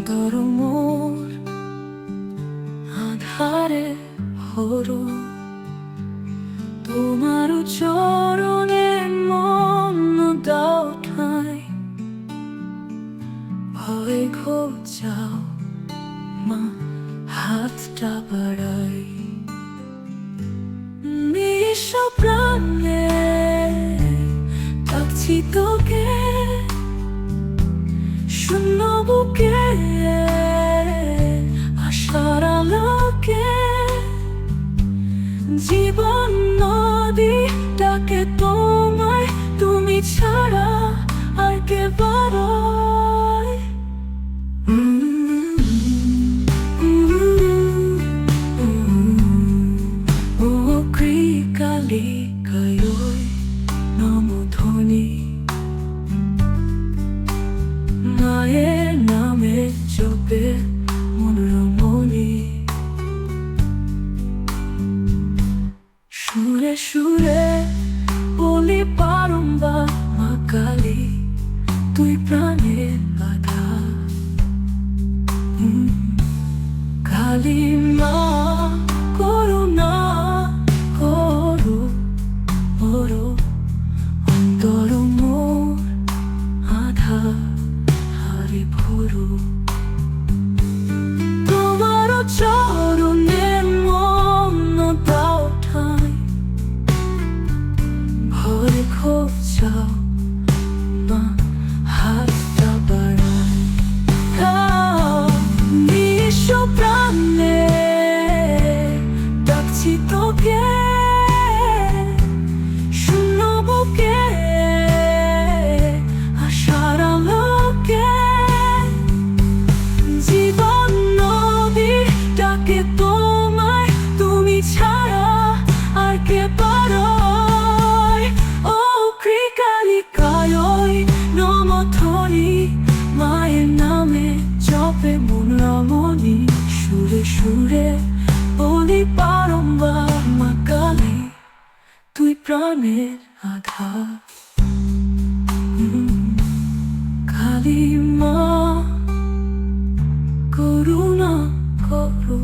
অন্তর মোর আধারে ভরো, তোমার চরণে মন দাও ঠাঁই। ভয় ঘোচাও মা, হাতটা বাড়াই। নিঃস্ব প্রাণে ডাকছি তোকে, শূন্য বুকে আশার আলোকে। জীবন নদী ডাকে তোমায়, তুমি ছাড়া আর কে বারয়। ও কৃকালি কায়ই নম ধ্বনি, মায়ের নামে জপে মন রমণী। সুরে সুরে বলি বারংবার মা কালী, তুই প্রাণের আধার। কালী মা করুণা করো, করো অন্তর মোর আধার হারে ভরো। তোমার চরণে মন দাও ঠাঁই। ভরে ঘোচাও মা, হাতটা বাড়াই। নিঃস্ব প্রাণে ডাকছি তোকে, শূন্য বুকে আশার আলোকে। জীবন নদী ডাকে তোমায়, তুমি ছাড়া আর কে বারয়। ও কৃকালি কায়ই নম ধ্বনি, মায়ের নামে জপে মন রমণী। সুরে সুরে বলি বারংবার মা কালী, তুই প্রাণের আধার। কালী মা করুণা করো।